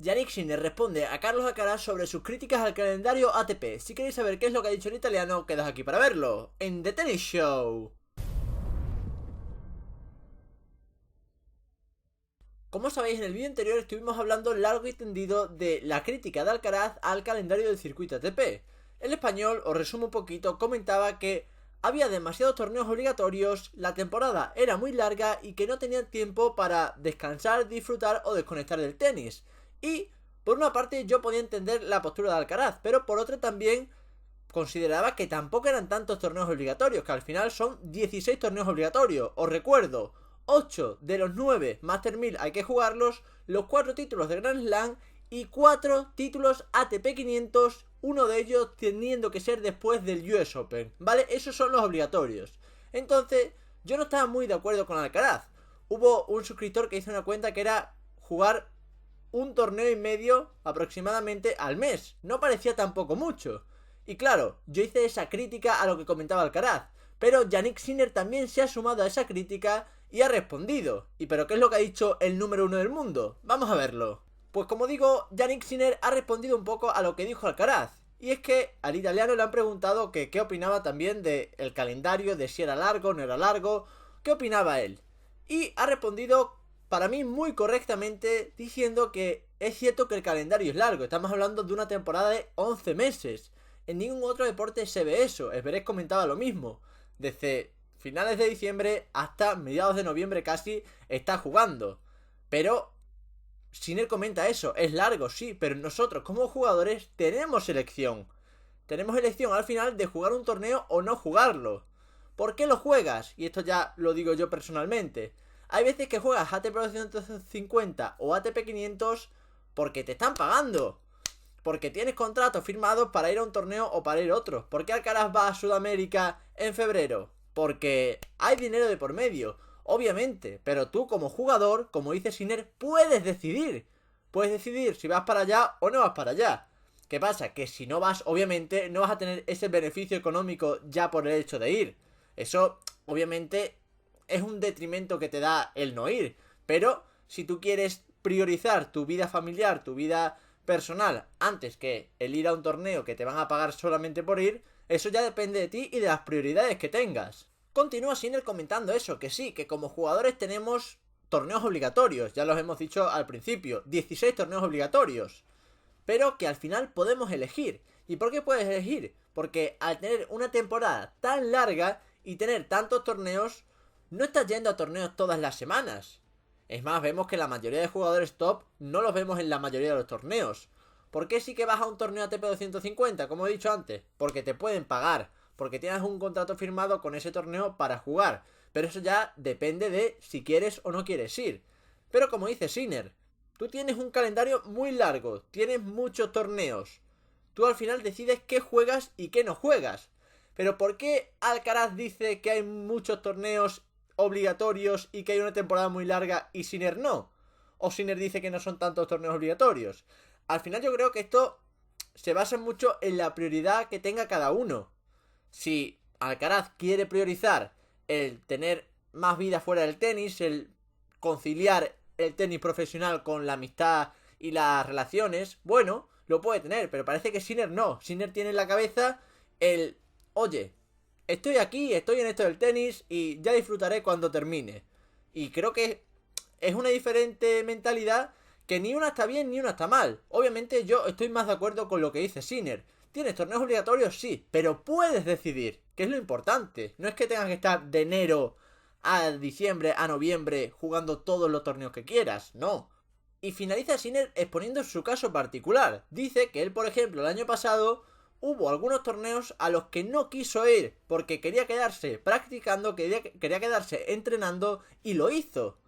Jannik Sinner responde a Carlos Alcaraz sobre sus críticas al calendario ATP. Si queréis saber qué es lo que ha dicho en italiano, quedaos aquí para verlo, en The Tennis Show. Como sabéis, en el vídeo anterior estuvimos hablando largo y tendido de la crítica de Alcaraz al calendario del circuito ATP. El español, os resumo un poquito, comentaba que había demasiados torneos obligatorios, la temporada era muy larga y que no tenían tiempo para descansar, disfrutar o desconectar del tenis. Y, por una parte, yo podía entender la postura de Alcaraz, pero por otra también consideraba que tampoco eran tantos torneos obligatorios, que al final son 16 torneos obligatorios. Os recuerdo, 8 de los 9 Master 1000 hay que jugarlos, los 4 títulos de Grand Slam y 4 títulos ATP 500, uno de ellos teniendo que ser después del US Open, ¿vale? Esos son los obligatorios. Entonces, yo no estaba muy de acuerdo con Alcaraz. Hubo un suscriptor que hizo una cuenta que era jugar un torneo y medio aproximadamente al mes. No parecía tampoco mucho. Y claro, yo hice esa crítica a lo que comentaba Alcaraz, pero Jannik Sinner también se ha sumado a esa crítica y ha respondido. ¿Y pero qué es lo que ha dicho el número 1 del mundo? Vamos a verlo. Pues como digo, Jannik Sinner ha respondido un poco a lo que dijo Alcaraz. Y es que al italiano le han preguntado que qué opinaba también del calendario, de si era largo, no era largo, qué opinaba él. Y ha respondido, para mí muy correctamente, diciendo que es cierto que el calendario es largo. Estamos hablando de una temporada de 11 meses. En ningún otro deporte se ve eso. Everest comentaba lo mismo. Desde finales de diciembre hasta mediados de noviembre casi está jugando. Pero Sinner comenta eso, es largo, sí, pero nosotros como jugadores tenemos elección. Tenemos elección al final de jugar un torneo o no jugarlo. ¿Por qué lo juegas? Y esto ya lo digo yo personalmente. Hay veces que juegas ATP 250 o ATP 500 porque te están pagando. Porque tienes contratos firmados para ir a un torneo o para ir a otro. ¿Por qué Alcaraz va a Sudamérica en febrero? Porque hay dinero de por medio, obviamente. Pero tú como jugador, como dice Sinner, puedes decidir. Puedes decidir si vas para allá o no vas para allá. ¿Qué pasa? Que si no vas, obviamente, no vas a tener ese beneficio económico ya por el hecho de ir. Eso, obviamente, es un detrimento que te da el no ir. Pero si tú quieres priorizar tu vida familiar, tu vida personal, antes que el ir a un torneo que te van a pagar solamente por ir, eso ya depende de ti y de las prioridades que tengas. Continúa Sinner comentando eso, que sí, que como jugadores tenemos torneos obligatorios, ya los hemos dicho al principio, 16 torneos obligatorios, pero que al final podemos elegir. ¿Y por qué puedes elegir? Porque al tener una temporada tan larga y tener tantos torneos, no estás yendo a torneos todas las semanas. Es más, vemos que la mayoría de jugadores top no los vemos en la mayoría de los torneos. ¿Por qué sí que vas a un torneo ATP 250, como he dicho antes? Porque te pueden pagar, porque tienes un contrato firmado con ese torneo para jugar. Pero eso ya depende de si quieres o no quieres ir. Pero como dice Sinner, tú tienes un calendario muy largo, tienes muchos torneos. Tú al final decides qué juegas y qué no juegas. Pero ¿por qué Alcaraz dice que hay muchos torneos obligatorios y que hay una temporada muy larga y Sinner no? O Sinner dice que no son tantos torneos obligatorios. Al final yo creo que esto se basa mucho en la prioridad que tenga cada uno. Si Alcaraz quiere priorizar el tener más vida fuera del tenis, el conciliar el tenis profesional con la amistad y las relaciones, bueno, lo puede tener, pero parece que Sinner no. Sinner tiene en la cabeza el, oye, estoy aquí, estoy en esto del tenis y ya disfrutaré cuando termine. Y creo que es una diferente mentalidad, que ni una está bien ni una está mal. Obviamente yo estoy más de acuerdo con lo que dice Sinner. ¿Tienes torneos obligatorios? Sí, pero puedes decidir, que es lo importante. No es que tengas que estar de enero a diciembre, a noviembre, jugando todos los torneos que quieras, no. Y finaliza Sinner exponiendo su caso particular. Dice que él, por ejemplo, el año pasado hubo algunos torneos a los que no quiso ir porque quería quedarse practicando, quería quedarse entrenando y lo hizo.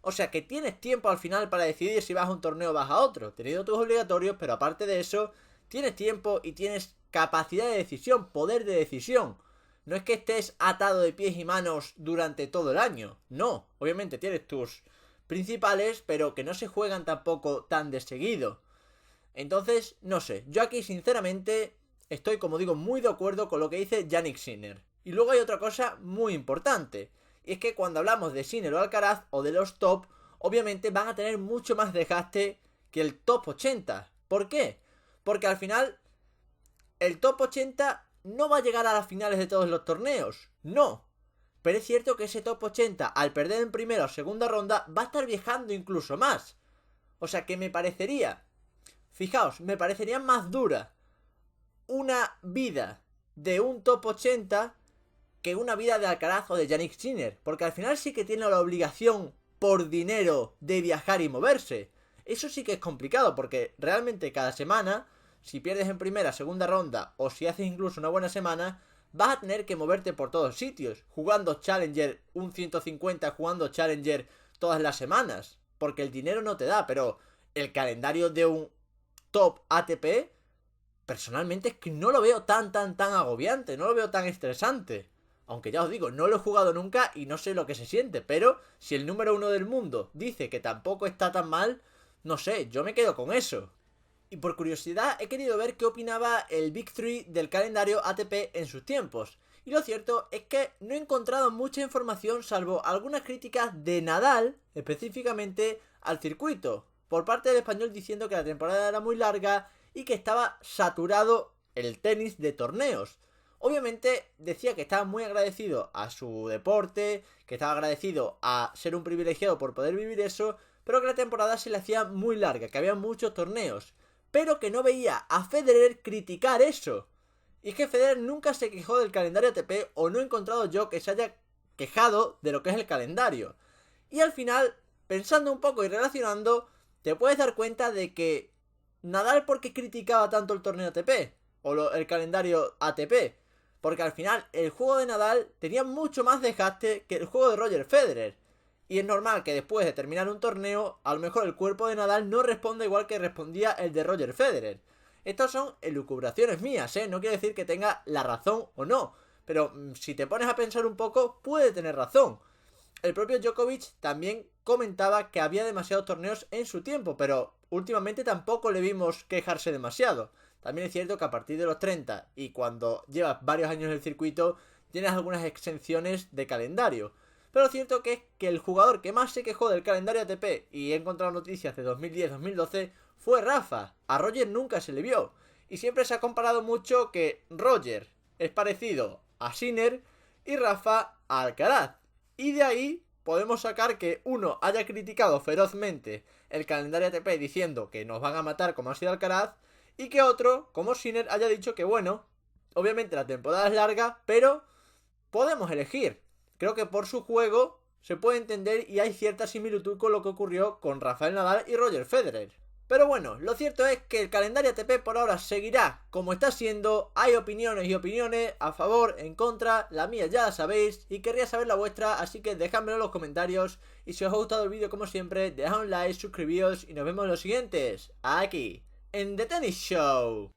O sea que tienes tiempo al final para decidir si vas a un torneo o vas a otro, teniendo tus obligatorios, pero aparte de eso, tienes tiempo y tienes capacidad de decisión, poder de decisión. No es que estés atado de pies y manos durante todo el año, no, obviamente tienes tus principales, pero que no se juegan tampoco tan de seguido. Entonces, no sé, yo aquí sinceramente estoy, como digo, muy de acuerdo con lo que dice Jannik Sinner. Y luego hay otra cosa muy importante, y es que cuando hablamos de Sinner o Alcaraz o de los top, obviamente van a tener mucho más desgaste que el top 80. ¿Por qué? Porque al final el top 80 no va a llegar a las finales de todos los torneos. No. Pero es cierto que ese top 80, al perder en primera o segunda ronda, va a estar viajando incluso más. O sea que me parecería, fijaos, me parecería más dura una vida de un top 80 que una vida de Alcaraz o de Jannik Sinner. Porque al final sí que tiene la obligación por dinero de viajar y moverse. Eso sí que es complicado porque realmente cada semana, si pierdes en primera, segunda ronda o si haces incluso una buena semana, vas a tener que moverte por todos sitios, jugando Challenger un 150, jugando Challenger todas las semanas, porque el dinero no te da. Pero el calendario de un top ATP, personalmente es que no lo veo tan agobiante, no lo veo tan estresante. Aunque ya os digo, no lo he jugado nunca y no sé lo que se siente, pero si el número 1 del mundo dice que tampoco está tan mal, no sé, yo me quedo con eso. Y por curiosidad he querido ver qué opinaba el Big 3 del calendario ATP en sus tiempos. Y lo cierto es que no he encontrado mucha información salvo algunas críticas de Nadal, específicamente al circuito, por parte del español diciendo que la temporada era muy larga y que estaba saturado el tenis de torneos. Obviamente decía que estaba muy agradecido a su deporte, que estaba agradecido a ser un privilegiado por poder vivir eso, pero que la temporada se le hacía muy larga, que había muchos torneos, pero que no veía a Federer criticar eso. Y es que Federer nunca se quejó del calendario ATP, o no he encontrado yo que se haya quejado de lo que es el calendario. Y al final, pensando un poco y relacionando, te puedes dar cuenta de que Nadal, ¿por qué criticaba tanto el torneo ATP? O el calendario ATP. Porque al final el juego de Nadal tenía mucho más desgaste que el juego de Roger Federer. Y es normal que después de terminar un torneo, a lo mejor el cuerpo de Nadal no responda igual que respondía el de Roger Federer. Estas son elucubraciones mías, no quiere decir que tenga la razón o no. Pero si te pones a pensar un poco, puede tener razón. El propio Djokovic también comentaba que había demasiados torneos en su tiempo, pero últimamente tampoco le vimos quejarse demasiado. También es cierto que a partir de los 30 y cuando llevas varios años en el circuito, tienes algunas exenciones de calendario. Pero lo cierto que es que el jugador que más se quejó del calendario ATP, y he encontrado noticias de 2010-2012, fue Rafa. A Roger nunca se le vio. Y siempre se ha comparado mucho que Roger es parecido a Sinner y Rafa a Alcaraz. Y de ahí podemos sacar que uno haya criticado ferozmente el calendario ATP diciendo que nos van a matar como ha sido Alcaraz, y que otro, como Sinner, haya dicho que bueno, obviamente la temporada es larga, pero podemos elegir. Creo que por su juego se puede entender y hay cierta similitud con lo que ocurrió con Rafael Nadal y Roger Federer. Pero bueno, lo cierto es que el calendario ATP por ahora seguirá como está siendo. Hay opiniones y opiniones, a favor, en contra, la mía ya la sabéis y querría saber la vuestra, así que dejadmelo en los comentarios. Y si os ha gustado el vídeo como siempre, dejad un like, suscribíos y nos vemos en los siguientes, aquí, en The Tennis Show.